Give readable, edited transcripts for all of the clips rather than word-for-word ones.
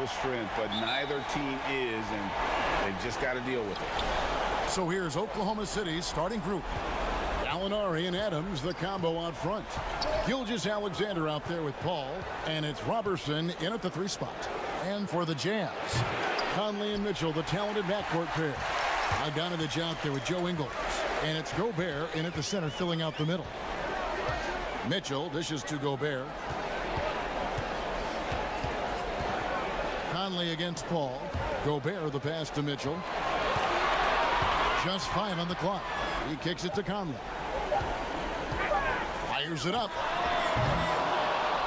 strength, but neither team is, and they've just got to deal with it. So here's Oklahoma City's starting group. Gallinari and Adams, the combo out front. Gilgeous-Alexander out there with Paul, and it's Robertson in at the 3 spot. And for the Jazz, Conley and Mitchell, the talented backcourt pair. Bogdanovich out there with Joe Ingles, and it's Gobert in at the center, filling out the middle. Mitchell dishes to Gobert. Conley against Paul. Gobert the pass to Mitchell. Just 5 on the clock. He kicks it to Conley. Fires it up.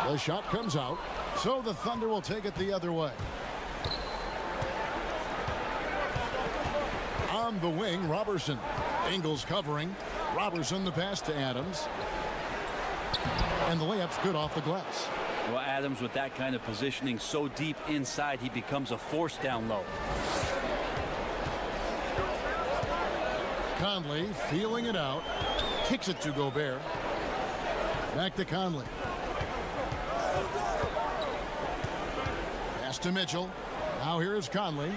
The shot comes out, so the Thunder will take it the other way. On the wing, Robertson. Ingles covering. Robertson the pass to Adams. And the layup's good off the glass. Well, Adams with that kind of positioning so deep inside, he becomes a force down low. Conley feeling it out. Kicks it to Gobert. Back to Conley. Pass to Mitchell. Now here is Conley.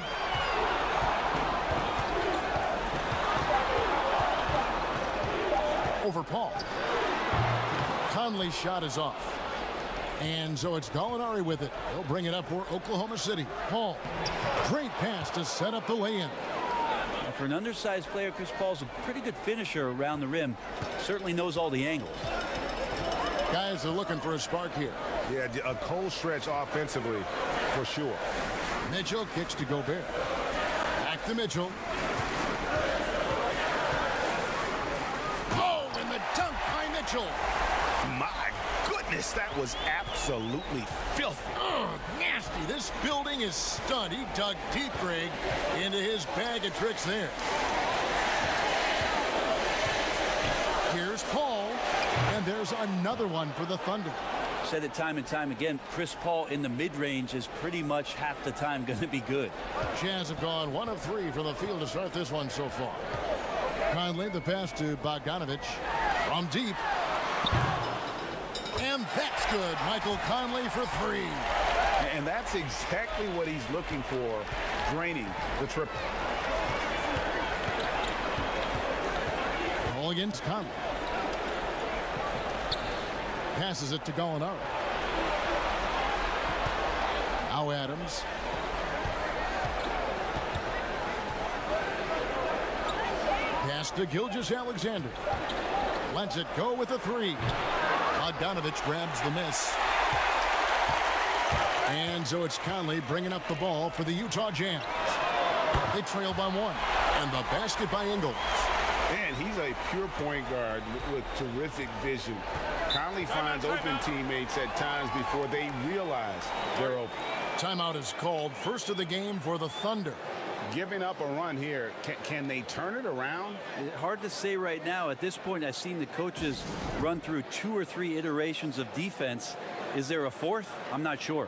Over Paul. Conley's shot is off. And so it's Gallinari with it. He'll bring it up for Oklahoma City. Paul. Great pass to set up the lay-in. For an undersized player, Chris Paul's a pretty good finisher around the rim. Certainly knows all the angles. Guys are looking for a spark here. Yeah, a cold stretch offensively, for sure. Mitchell kicks to Gobert. Back to Mitchell. Oh, and the dunk by Mitchell. My goodness, that was absolutely filthy. Ugh, nasty. This building is stunned. He dug deep, Greg, into his bag of tricks there. Here's Paul, and there's another one for the Thunder. Said it time and time again, Chris Paul in the mid-range is pretty much half the time going to be good. Jazz have gone 1 of 3 from the field to start this one so far. Conley, the pass to Bogdanovich from deep. And that's good. Michael Conley for 3. And that's exactly what he's looking for, draining the triple. Ball against Conley. Passes it to Gallinari. Now Adams. Pass to Gilgeous-Alexander. Lets it go with a 3. Bogdanovich grabs the miss. And so it's Conley bringing up the ball for the Utah Jazz. They trail by 1. And the basket by Ingles. And he's a pure point guard with terrific vision. Conley finds open teammates at times before they realize they're open. Timeout is called. First of the game for the Thunder. Giving up a run here. Can they turn it around? Hard to say right now. At this point, I've seen the coaches run through 2 or 3 iterations of defense. Is there a 4th? I'm not sure.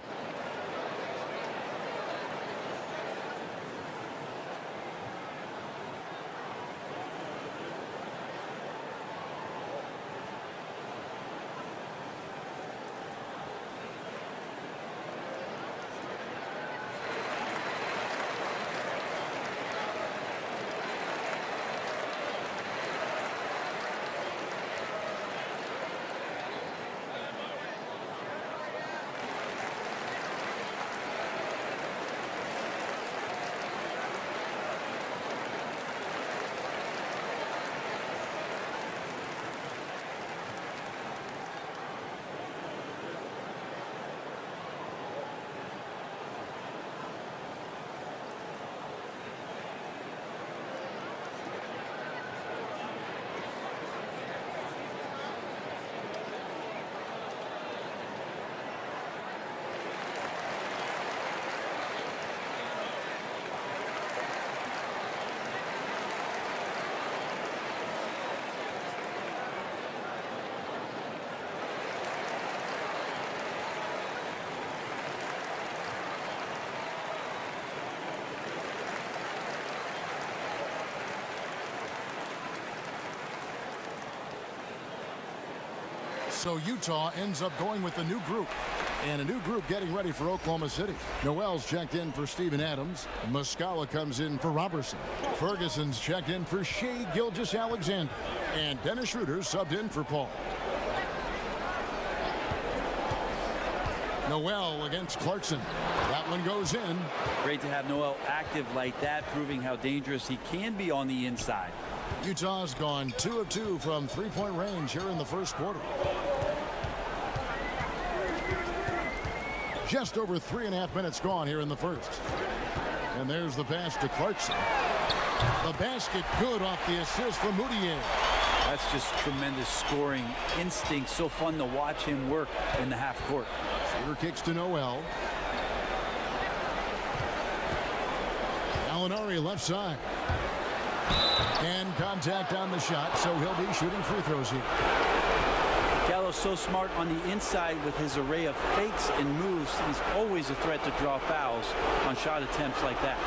So Utah ends up going with a new group. And a new group getting ready for Oklahoma City. Noel's checked in for Steven Adams. Muscala comes in for Robertson. Ferguson's checked in for Shai Gilgeous-Alexander. And Dennis Schroeder subbed in for Paul. Noel against Clarkson. That one goes in. Great to have Noel active like that, proving how dangerous he can be on the inside. Utah's gone 2 of 2 from three-point range here in the first quarter. Just over 3.5 minutes gone here in the first. And there's the pass to Clarkson. The basket good off the assist from Moutier. That's just tremendous scoring instinct. So fun to watch him work in the half court. Shooter kicks to Noel. Gallinari left side. And contact on the shot, so he'll be shooting free throws here. Gallo's so smart on the inside with his array of fakes and moves. He's always a threat to draw fouls on shot attempts like that.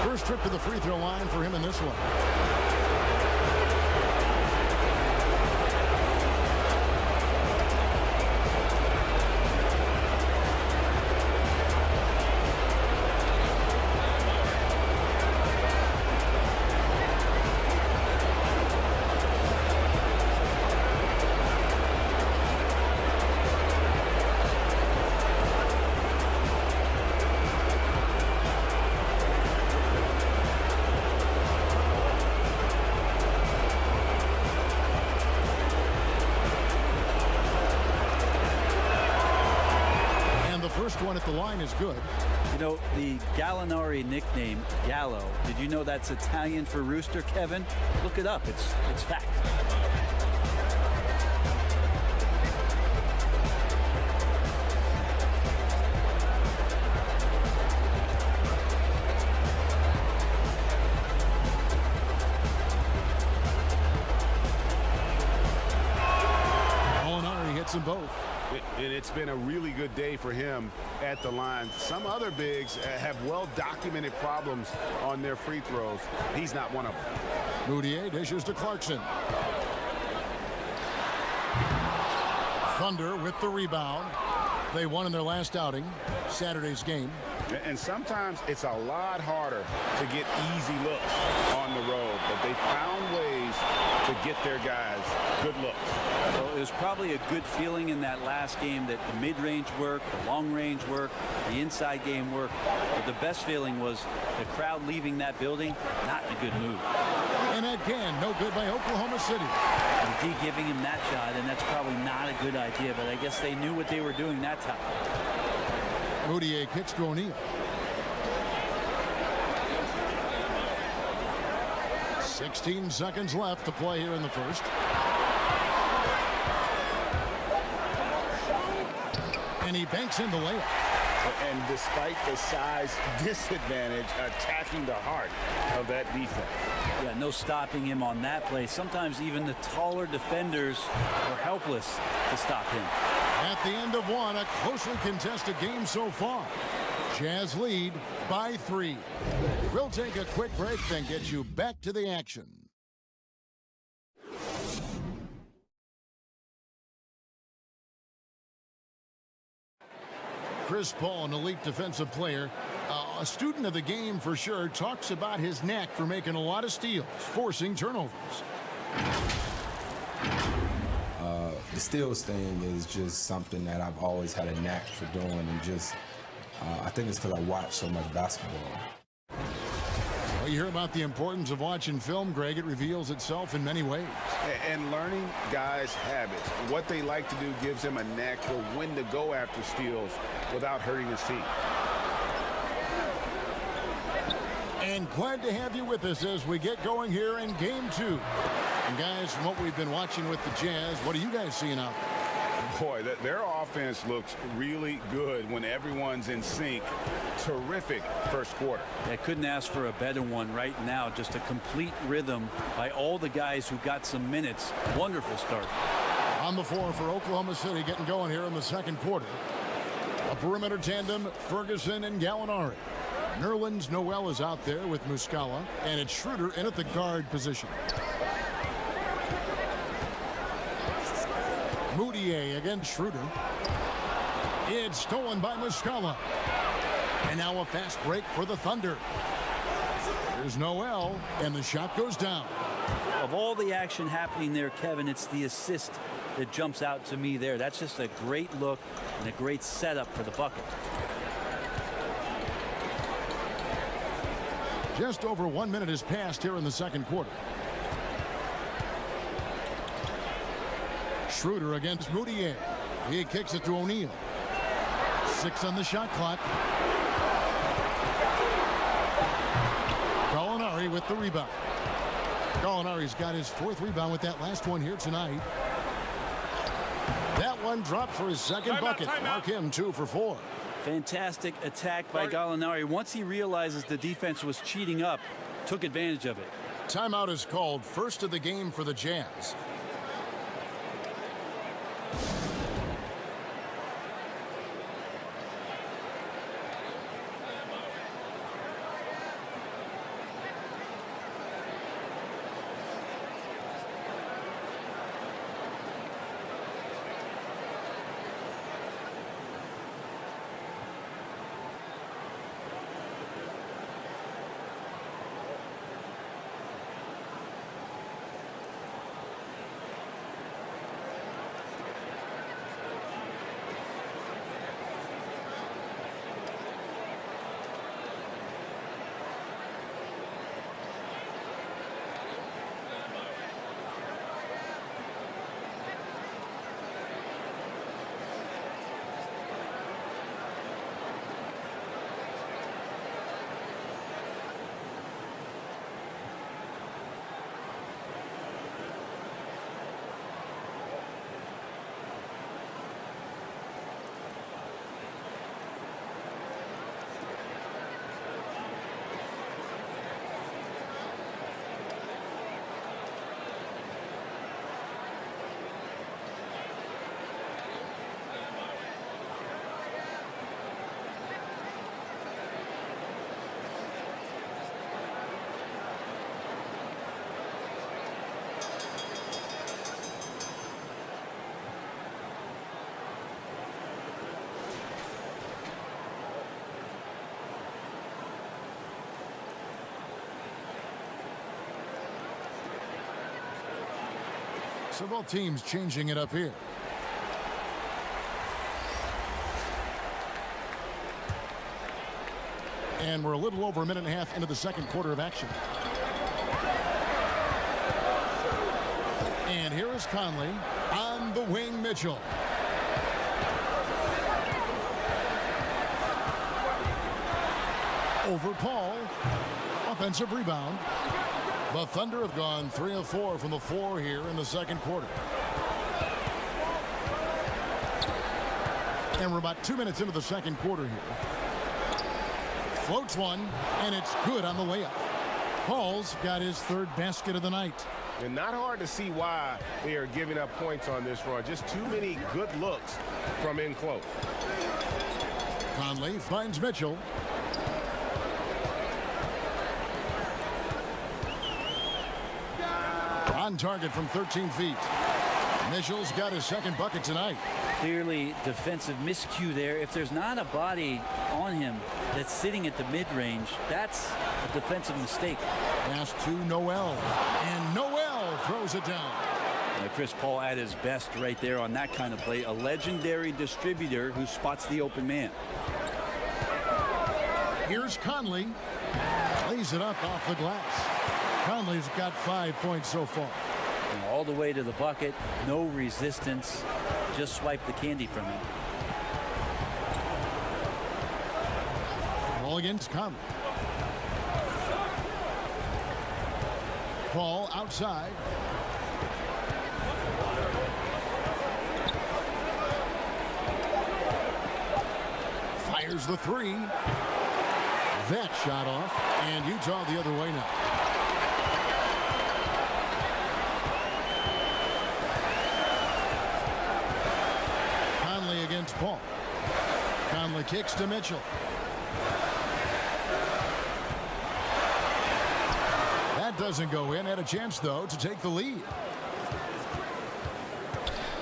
First trip to the free throw line for him in this one. First one at the line is good. You know, the Gallinari nickname, Gallo, did you know that's Italian for rooster, Kevin? Look it up. It's fact. Gallinari hits them both. And it's been a really good day for him at the line. Some other bigs have well-documented problems on their free throws. He's not one of them. Moutier dishes to Clarkson. Thunder with the rebound. They won in their last outing, Saturday's game. And sometimes it's a lot harder to get easy looks on the road, but they found ways to get their guys good looks. So it was probably a good feeling in that last game that the mid-range worked, the long-range worked, the inside game worked. But the best feeling was the crowd leaving that building, not in a good mood. And again, no good by Oklahoma City. And D giving him that shot, and that's probably not a good idea, but I guess they knew what they were doing that time. Moutier kicks to O'Neal. 16 seconds left to play here in the first. And he banks in the layup. And despite the size disadvantage, attacking the heart of that defense. Yeah, no stopping him on that play. Sometimes even the taller defenders are helpless to stop him. At the end of one, a closely contested game so far. Jazz lead by 3. We'll take a quick break, then get you back to the action. Chris Paul, an elite defensive player, a student of the game for sure, talks about his knack for making a lot of steals, forcing turnovers. The steals thing is just something that I've always had a knack for doing, and just I think it's because I watch so much basketball. Well, you hear about the importance of watching film, Greg. It reveals itself in many ways. And learning guys' habits. What they like to do gives them a knack for when to go after steals without hurting his team. And glad to have you with us as we get going here in Game 2. And guys, from what we've been watching with the Jazz, what are you guys seeing out there? Boy, their offense looks really good when everyone's in sync. Terrific first quarter. I couldn't ask for a better one right now. Just a complete rhythm by all the guys who got some minutes. Wonderful start. On the floor for Oklahoma City, getting going here in the second quarter. A perimeter tandem, Ferguson and Gallinari. Nerlens Noel is out there with Muscala, and it's Schroeder in at the guard position. Mudiay against Schroeder. It's stolen by Muscala. And now a fast break for the Thunder. There's Noel, and the shot goes down. Of all the action happening there, Kevin, it's the assist that jumps out to me there. That's just a great look and a great setup for the bucket. Just over 1 minute has passed here in the second quarter. Schroeder against Mudiay. He kicks it to O'Neal. 6 on the shot clock. Gallinari with the rebound. Gallinari's got his 4th rebound with that last one here tonight. That one dropped for his second bucket. Mark him 2 for 4. Fantastic attack by Gallinari. Once he realizes the defense was cheating up, took advantage of it. Timeout is called, first of the game for the Jazz. So both teams changing it up here. And we're a little over a minute and a half into the second quarter of action. And here is Conley on the wing. Mitchell. Over Paul. Offensive rebound. The Thunder have gone 3 of 4 from the floor here in the second quarter. And we're about 2 minutes into the second quarter here. Floats one, and it's good on the layup. Paul's got his 3rd basket of the night. And not hard to see why they are giving up points on this run. Just too many good looks from in close. Conley finds Mitchell. On target from 13 feet. Mitchell's got his 2nd bucket tonight. Clearly defensive miscue there. If there's not a body on him that's sitting at the mid-range, that's a defensive mistake. Pass to Noel. And Noel throws it down. Chris Paul at his best right there on that kind of play. A legendary distributor who spots the open man. Here's Conley. Lays it up off the glass. Conley's got 5 points so far. And all the way to the bucket. No resistance. Just swipe the candy from him. Ball against Conley. Paul outside. Fires the 3. That shot off, and Utah the other way now. Conley against Paul. Conley kicks to Mitchell. That doesn't go in. Had a chance, though, to take the lead.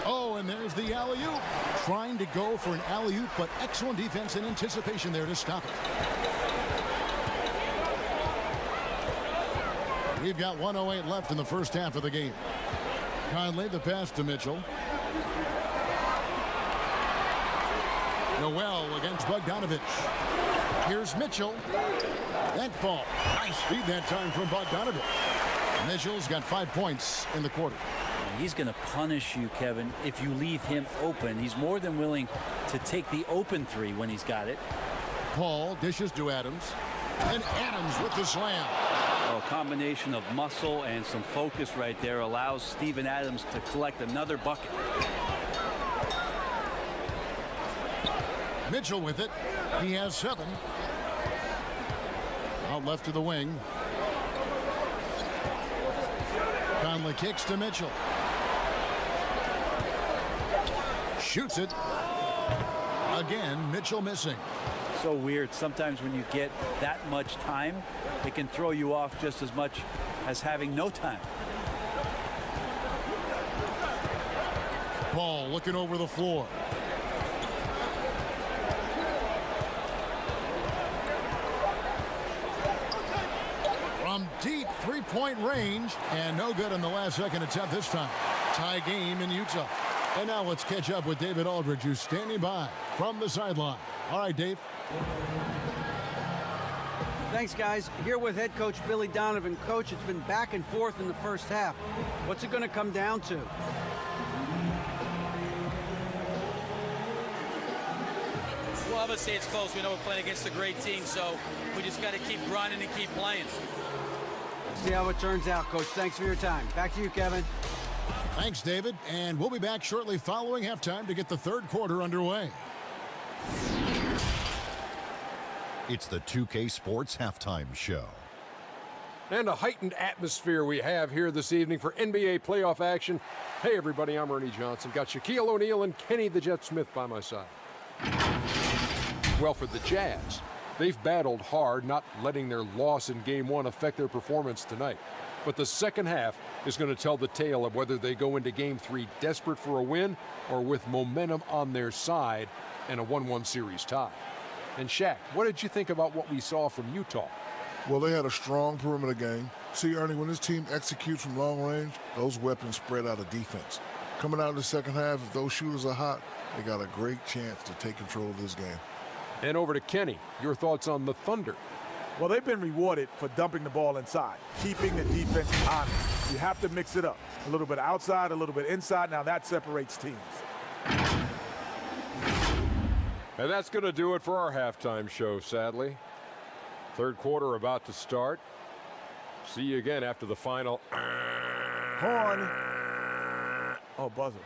Oh, and there's the alley-oop. Trying to go for an alley-oop, but excellent defense and anticipation there to stop it. We've got 1:08 left in the first half of the game. Conley, the pass to Mitchell. Noel against Bogdanovic. Here's Mitchell. That ball. Nice feed that time from Bogdanovic. Mitchell's got 5 points in the quarter. He's going to punish you, Kevin, if you leave him open. He's more than willing to take the open three when he's got it. Paul dishes to Adams. And Adams with the slam. A combination of muscle and some focus right there allows Steven Adams to collect another bucket. Mitchell with it. He has 7. Out left to the wing. Conley kicks to Mitchell. Shoots it. Again, Mitchell missing. So weird. Sometimes when you get that much time, it can throw you off just as much as having no time. Paul looking over the floor. From deep three-point range, and no good in the last second attempt this time. Tie game in Utah. And now let's catch up with David Aldridge, who's standing by from the sideline. All right, Dave. Thanks, guys. Here with head coach Billy Donovan. Coach, it's been back and forth in the first half. What's it going to come down to? Well, obviously it's close. We know we're playing against a great team, so we just got to keep grinding and keep playing. See how it turns out, Coach. Thanks for your time. Back to you, Kevin. Thanks, David. And we'll be back shortly following halftime to get the third quarter underway. It's the 2K Sports Halftime Show. And a heightened atmosphere we have here this evening for NBA playoff action. Hey, everybody, I'm Ernie Johnson. Got Shaquille O'Neal and Kenny the Jet Smith by my side. Well, for the Jazz, they've battled hard, not letting their loss in Game 1 affect their performance tonight. But the second half is going to tell the tale of whether they go into Game 3 desperate for a win or with momentum on their side and a 1-1 series tie. And Shaq, what did you think about what we saw from Utah? Well, they had a strong perimeter game. See, Ernie, when this team executes from long range, those weapons spread out of defense. Coming out of the second half, if those shooters are hot, they got a great chance to take control of this game. And over to Kenny, your thoughts on the Thunder. Well, they've been rewarded for dumping the ball inside, keeping the defense honest. You have to mix it up. A little bit outside, a little bit inside. Now that separates teams. And that's going to do it for our halftime show, sadly. Third quarter about to start. See you again after the final. Horn. Oh, buzzer.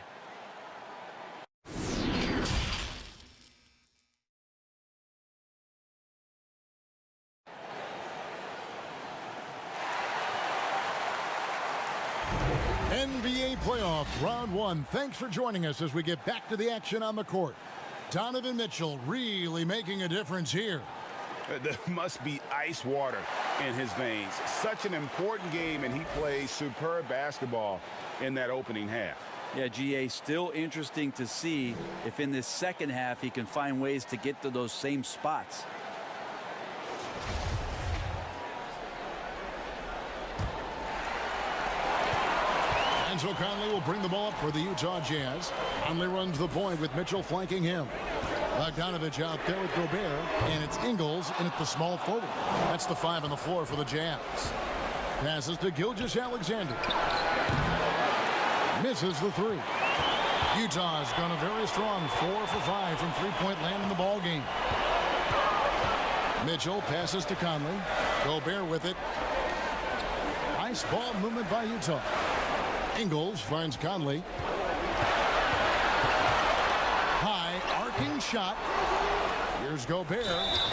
NBA playoff round 1. Thanks for joining us as we get back to the action on the court. Donovan Mitchell really making a difference here. There must be ice water in his veins. Such an important game, and he plays superb basketball in that opening half. Yeah, GA, still interesting to see if in this second half he can find ways to get to those same spots. So Conley will bring the ball up for the Utah Jazz. Conley runs the point with Mitchell flanking him. Bogdanovic out there with Gobert, and it's Ingles in at the small forward. That's the 5 on the floor for the Jazz. Passes to Gilgeous-Alexander. Misses the 3. Utah's gone a very strong 4 for 5 from three-point land in the ball game. Mitchell passes to Conley. Gobert with it. Nice ball movement by Utah. Ingles finds Conley. High arcing shot. Here's Gobert,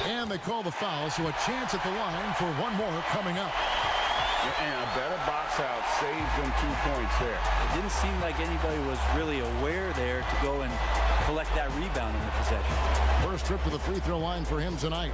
and they call the foul, so a chance at the line for one more coming up. And a better box out saves them 2 points there. It didn't seem like anybody was really aware there to go and collect that rebound in the possession. First trip to the free throw line for him tonight.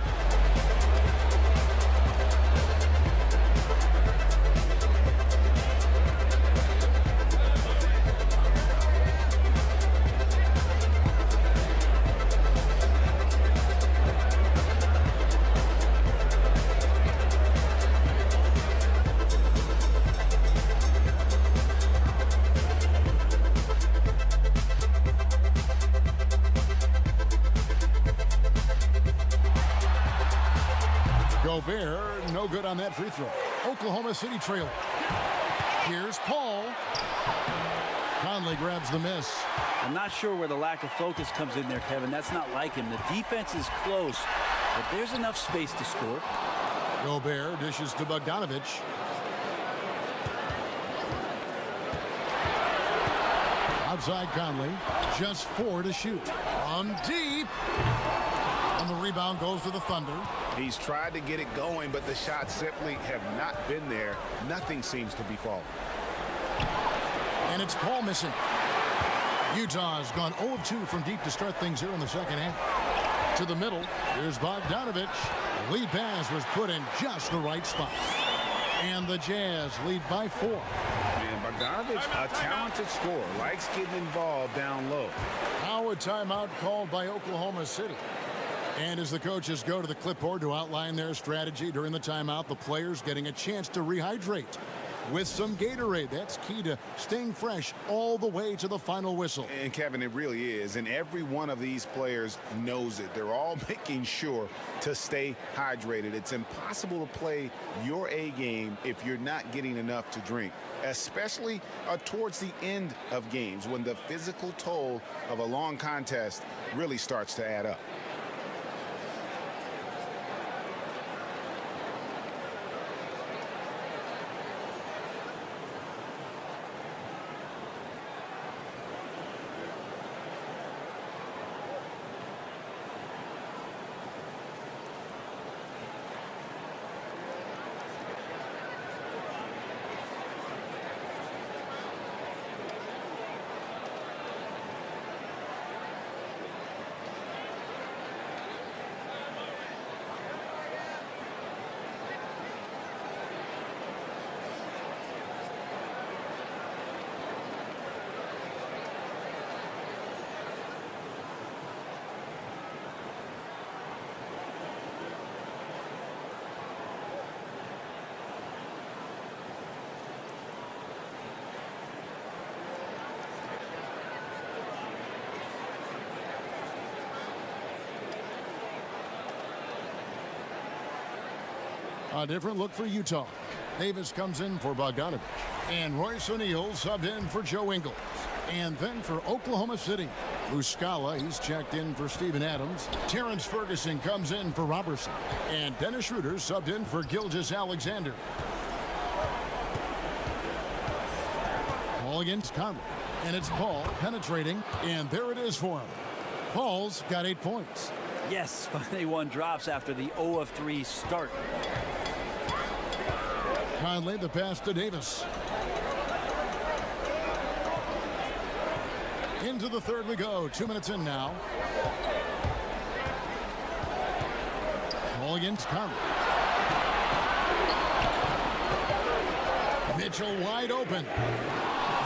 Gobert, no good on that free throw. Oklahoma City trailing. Here's Paul. Conley grabs the miss. I'm not sure where the lack of focus comes in there, Kevin. That's not like him. The defense is close, but there's enough space to score. Gobert dishes to Bogdanovich. Outside Conley, just 4 to shoot. From deep. And the rebound goes to the Thunder. He's tried to get it going, but the shots simply have not been there. Nothing seems to be falling. And it's Paul missing. Utah's gone 0 of 2 from deep to start things here in the second half. To the middle, here's Bogdanovich. The lead pass was put in just the right spot. And the Jazz lead by 4. And Bogdanovich, a talented scorer, likes getting involved down low. Now a timeout called by Oklahoma City. And as the coaches go to the clipboard to outline their strategy during the timeout, the players getting a chance to rehydrate with some Gatorade. That's key to staying fresh all the way to the final whistle. And Kevin, it really is. And every one of these players knows it. They're all making sure to stay hydrated. It's impossible to play your A game if you're not getting enough to drink, especially towards the end of games when the physical toll of a long contest really starts to add up. A different look for Utah. Davis comes in for Bogdanovich. And Royce O'Neal subbed in for Joe Ingles. And then for Oklahoma City, Muscala, he's checked in for Steven Adams. Terrence Ferguson comes in for Robertson. And Dennis Schroeder subbed in for Gilgeous-Alexander. Paul against Conley. And it's Paul penetrating. And there it is for him. Paul's got 8 points. Yes, finally one drops after the 0 of 3 start. Conley, the pass to Davis. Into the third we go. 2 minutes in now. Ball against Conley. Mitchell wide open.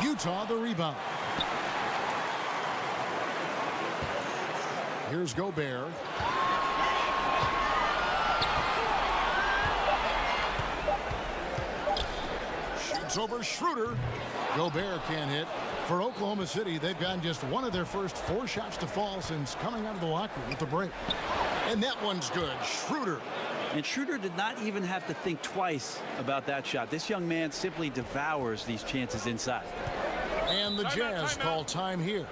Utah the rebound. Here's Gobert. Shoots over Schroeder. Gobert can't hit. For Oklahoma City, they've gotten just one of their first 4 shots to fall since coming out of the locker room at the break. And that one's good. Schroeder. And Schroeder did not even have to think twice about that shot. This young man simply devours these chances inside. And the Jazz call time here.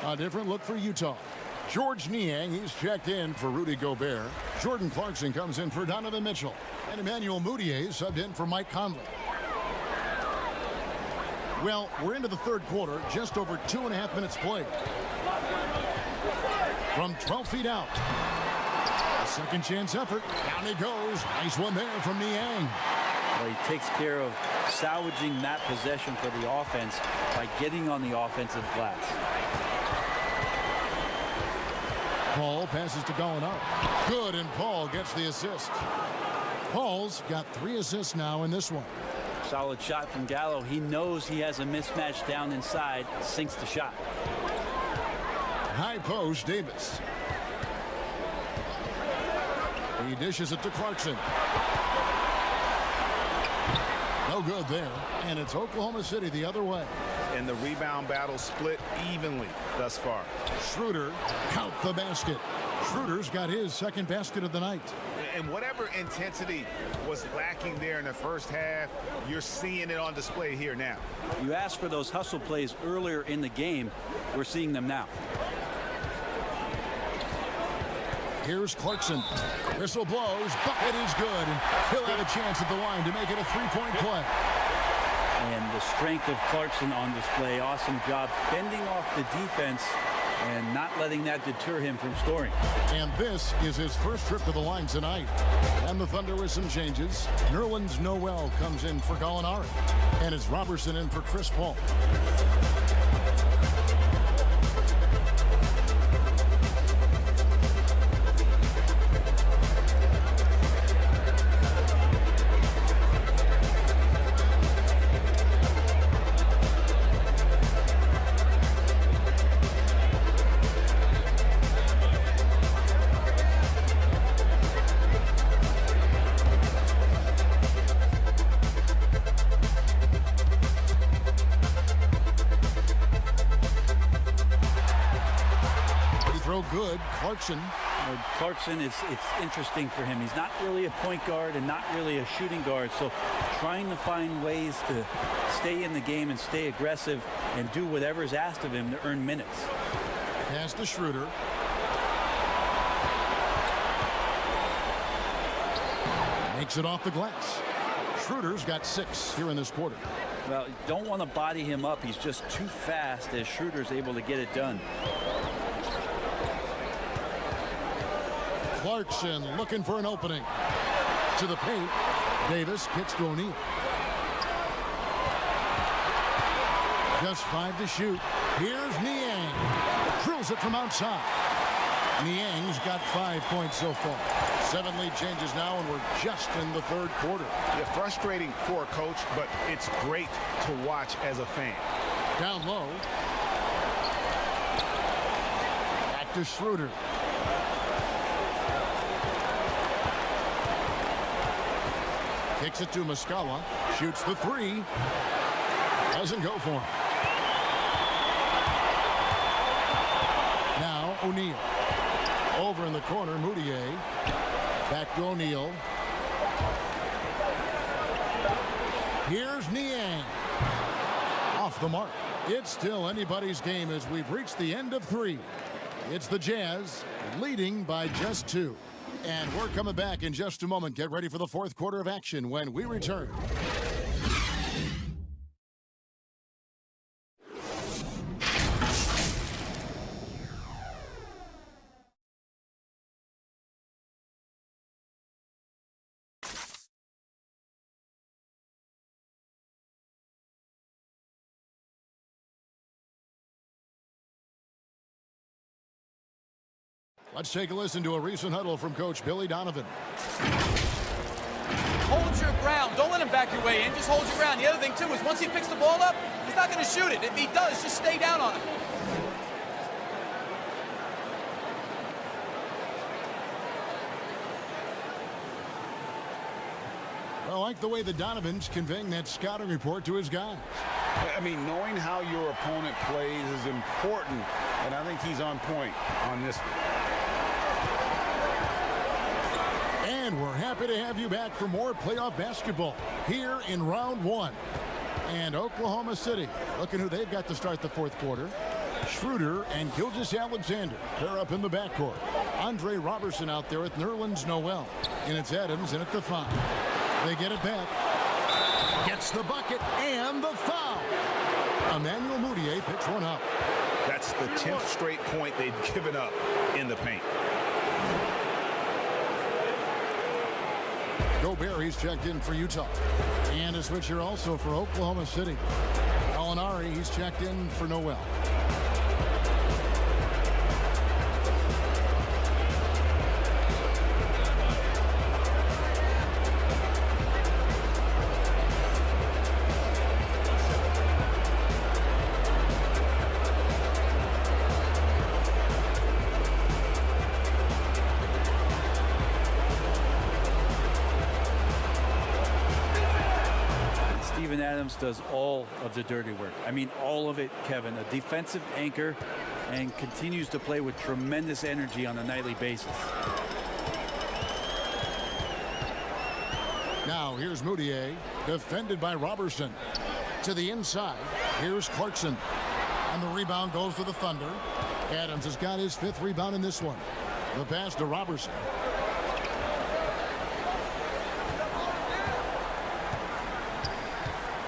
A different look for Utah. George Niang, he's checked in for Rudy Gobert. Jordan Clarkson comes in for Donovan Mitchell. And Emmanuel Mudiay subbed in for Mike Conley. Well, we're into the third quarter, just over 2.5 minutes played. From 12 feet out. A second chance effort. Down he goes. Nice one there from Niang. Well, he takes care of salvaging that possession for the offense by getting on the offensive glass. Paul passes to Gallinari. Good, and Paul gets the assist. Paul's got 3 assists now in this one. Solid shot from Gallo. He knows he has a mismatch down inside, sinks the shot. High post, Davis. He dishes it to Clarkson. No good there. And it's Oklahoma City the other way. And the rebound battle split evenly thus far. Schroeder, count the basket. Schroeder's got his second basket of the night. And whatever intensity was lacking there in the first half, you're seeing it on display here now. You asked for those hustle plays earlier in the game. We're seeing them now. Here's Clarkson. Whistle blows. Bucket is good. And he'll have a chance at the line to make it a 3-point play. And the strength of Clarkson on display. Awesome job fending off the defense and not letting that deter him from scoring. And this is his first trip to the line tonight. And the Thunder with some changes. Nerlens Noel comes in for Gallinari. And it's Robertson in for Chris Paul. Good. Clarkson. Clarkson, it's interesting for him. He's not really a point guard and not really a shooting guard. So trying to find ways to stay in the game and stay aggressive and do whatever is asked of him to earn minutes. Pass to Schroeder. Makes it off the glass. Schroeder's got 6 here in this quarter. Well, you don't want to body him up. He's just too fast as Schroeder's able to get it done. Clarkson looking for an opening. To the paint. Davis gets to O'Neal. Just 5 to shoot. Here's Niang. Drills it from outside. Niang's got 5 points so far. 7 lead changes now, and we're just in the third quarter. Yeah, frustrating for a coach, but it's great to watch as a fan. Down low. Back to Schroeder. Kicks it to Muscala. Shoots the 3. Doesn't go for him. Now O'Neal. Over in the corner, Mudiay. Back to O'Neal. Here's Niang. Off the mark. It's still anybody's game as we've reached the end of 3. It's the Jazz leading by just 2. And we're coming back in just a moment. Get ready for the fourth quarter of action when we return. Let's take a listen to a recent huddle from Coach Billy Donovan. Hold your ground. Don't let him back your way in. Just hold your ground. The other thing, too, is once he picks the ball up, he's not going to shoot it. If he does, just stay down on him. I like the way the Donovan's conveying that scouting report to his guys. I mean, knowing how your opponent plays is important, and I think he's on point on this one. And we're happy to have you back for more playoff basketball here in round 1. And Oklahoma City, looking who they've got to start the fourth quarter. Schroeder and Gilgeous-Alexander. They're up in the backcourt. Andre Robertson out there with Nerlens Noel. And it's Adams in at the 5. They get it back. Gets the bucket and the foul. Emmanuel Mudiay picks one up. That's the 10th straight point they've given up in the paint. Gobert, he's checked in for Utah. And a switcher also for Oklahoma City. Gallinari, he's checked in for Noel. Adams does all of the dirty work. I mean, all of it, Kevin. A defensive anchor and continues to play with tremendous energy on a nightly basis. Now here's Mudiay, defended by Robertson. To the inside, here's Clarkson. And the rebound goes to the Thunder. Adams has got his 5th rebound in this one. The pass to Robertson.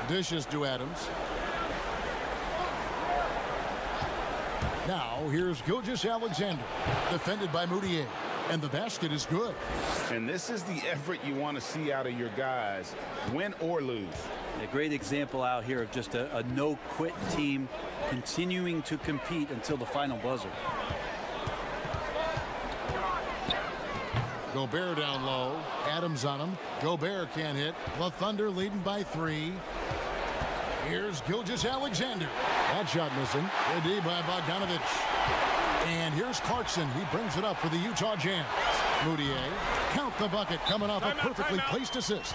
Dishes to Adams. Now here's Gilgeous-Alexander, defended by Mudiay, and the basket is good. And this is the effort you want to see out of your guys, win or lose. A great example out here of just a no-quit team continuing to compete until the final buzzer. Gobert down low. Adams on him. Gobert can't hit. The Thunder leading by 3. Here's Gilgeous-Alexander. That shot missing. Good D by Bogdanovich. And here's Clarkson. He brings it up for the Utah Jazz. Mudiay. Count the bucket coming off a perfectly placed assist.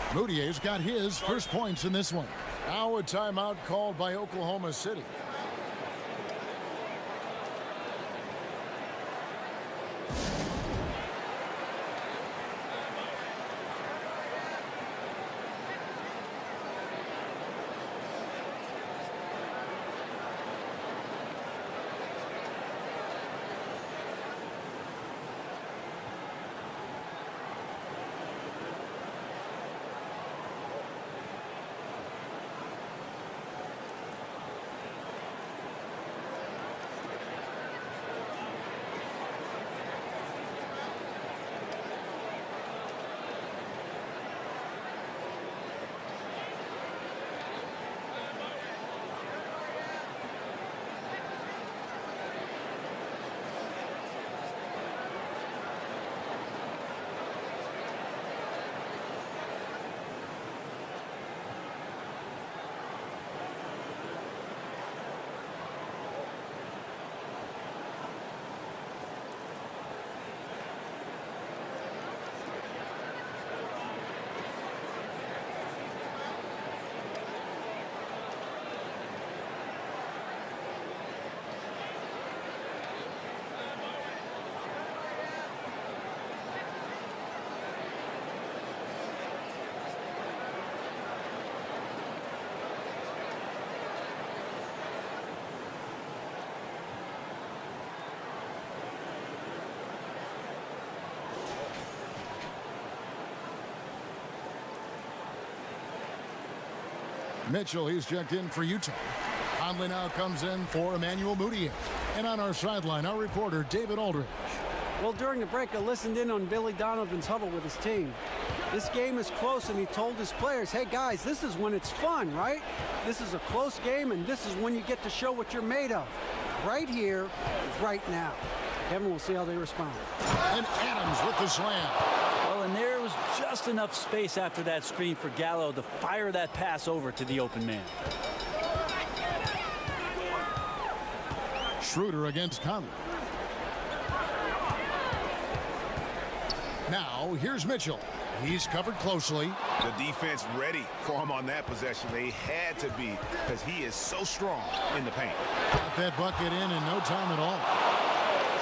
Mudiay's got his first points in this one. Now a timeout called by Oklahoma City. Mitchell, he's checked in for Utah. Conley now comes in for Emmanuel Mudiay. And on our sideline, our reporter, David Aldridge. Well, during the break, I listened in on Billy Donovan's huddle with his team. This game is close, and he told his players, hey, guys, this is when it's fun, right? This is a close game, and this is when you get to show what you're made of. Right here, right now. Kevin, we'll see how they respond. And Adams with the slam. Well, and there was just enough space after that screen for Gallo to fire that pass over to the open man. Schroeder against Conley. Now, here's Mitchell. He's covered closely. The defense ready for him on that possession. They had to be, because he is so strong in the paint. Got that bucket in no time at all.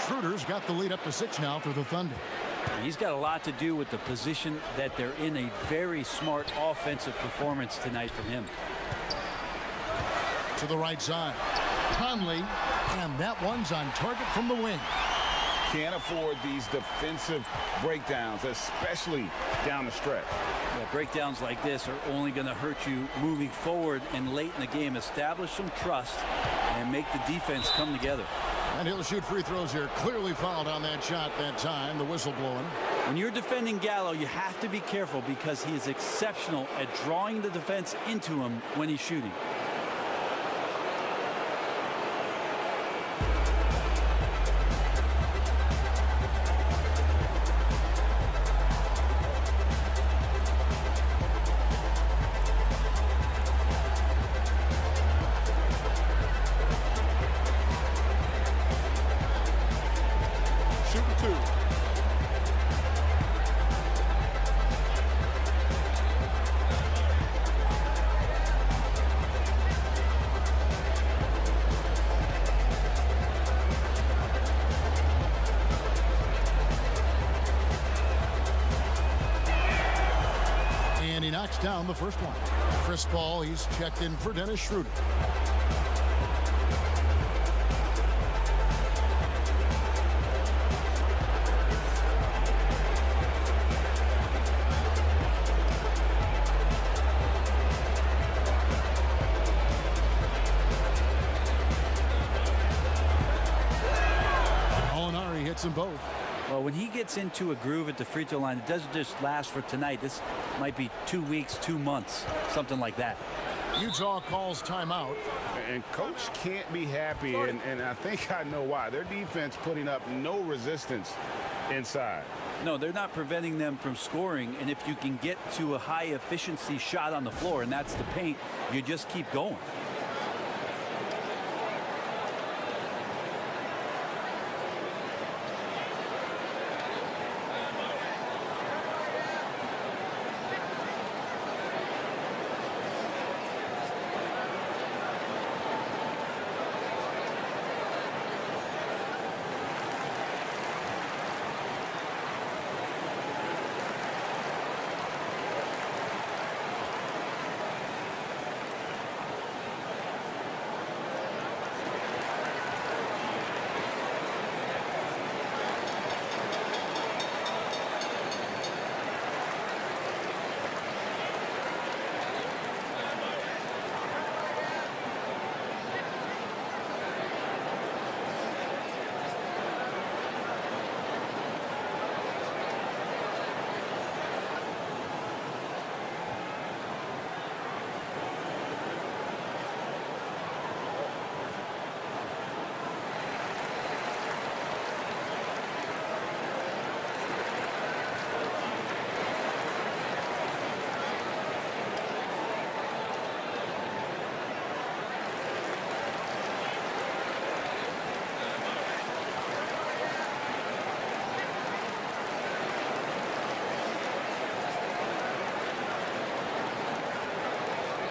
Schroeder's got the lead up to 6 now for the Thunder. He's got a lot to do with the position that they're in. A very smart offensive performance tonight from him. To the right side. Conley, and that one's on target from the wing. Can't afford these defensive breakdowns, especially down the stretch. Yeah, breakdowns like this are only going to hurt you moving forward and late in the game. Establish some trust and make the defense come together. And he'll shoot free throws here. Clearly fouled on that shot that time. The whistle blowing. When you're defending Gallo, you have to be careful because he is exceptional at drawing the defense into him when he's shooting. Down the first one. Chris Paul, he's checked in for Dennis Schroeder. Molinari hits them both. Well, when he gets into a groove at the free throw line, it doesn't just last for tonight. This might be 2 weeks, 2 months, something like that. Utah calls timeout. And coach can't be happy, and I think I know why. Their defense putting up no resistance inside. No, they're not preventing them from scoring, and if you can get to a high efficiency shot on the floor, and that's the paint, you just keep going.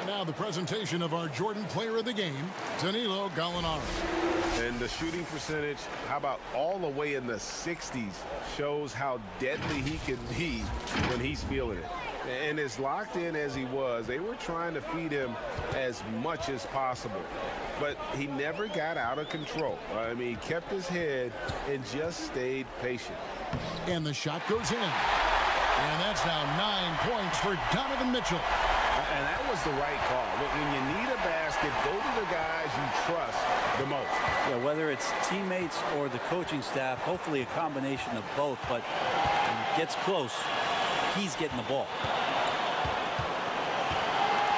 Now the presentation of our Jordan Player of the Game, Danilo Gallinari. And the shooting percentage, how about all the way in the 60s, shows how deadly he can be when he's feeling it. And as locked in as he was, they were trying to feed him as much as possible. But he never got out of control. I mean, he kept his head and just stayed patient. And the shot goes in. And that's now 9 points for Donovan Mitchell. And that was the right call. When you need a basket, go to the guys you trust the most. Yeah, whether it's teammates or the coaching staff, hopefully a combination of both, but when it gets close, he's getting the ball.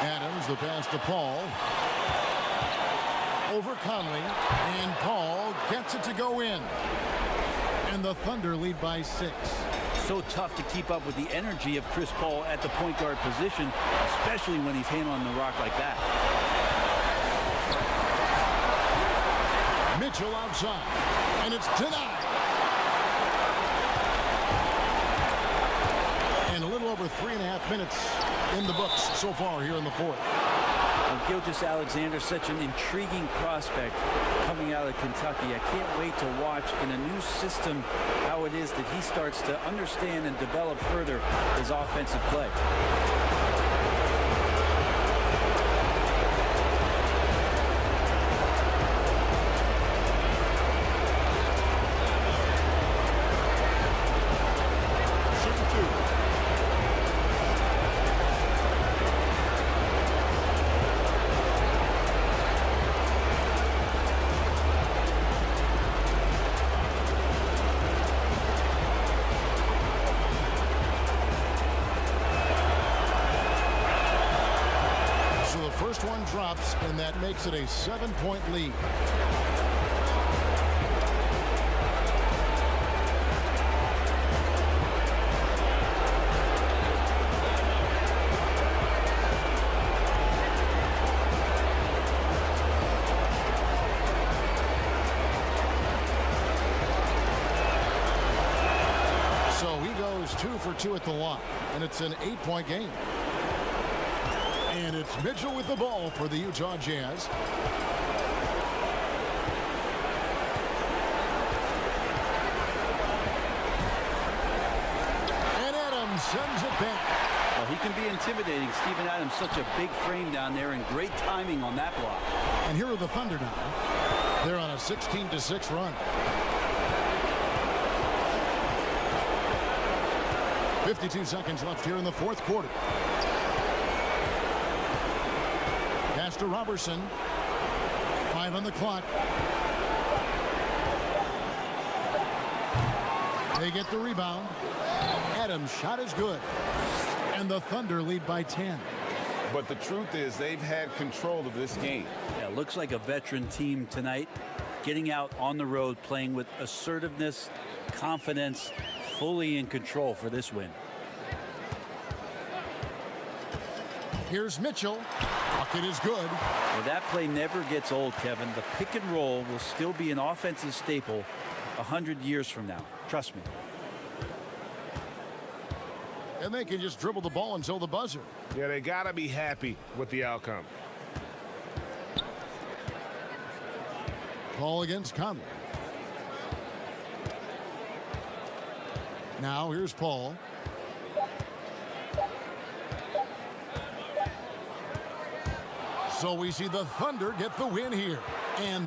Adams, the pass to Paul. Over Conley, and Paul gets it to go in. And the Thunder lead by 6. So tough to keep up with the energy of Chris Paul at the point guard position, especially when he's handling the rock like that. Mitchell outside, and it's denied. And a little over 3.5 minutes in the books so far here in the fourth. Well, Gilgeous-Alexander, such an intriguing prospect coming out of Kentucky. I can't wait to watch in a new system how it is that he starts to understand and develop further his offensive play. first one drops, and that makes it a 7-point lead. So he goes 2 for 2 at the line, and it's an 8-point game. And it's Mitchell with the ball for the Utah Jazz. And Adams sends it back. Well, he can be intimidating. Steven Adams, such a big frame down there, and great timing on that block. And here are the Thunder now. They're on a 16-6 run. 52 seconds left here in the fourth quarter. Pass to Robertson. 5 on the clock. They get the rebound. Adams' shot is good. And the Thunder lead by 10. But the truth is they've had control of this game. Yeah, looks like a veteran team tonight, getting out on the road, playing with assertiveness, confidence, fully in control for this win. Here's Mitchell. Bucket is good. Well, that play never gets old, Kevin. The pick and roll will still be an offensive staple 100 years from now. Trust me. And they can just dribble the ball until the buzzer. Yeah, they got to be happy with the outcome. Ball against Conley. Now here's Paul. So we see the Thunder get the win here. And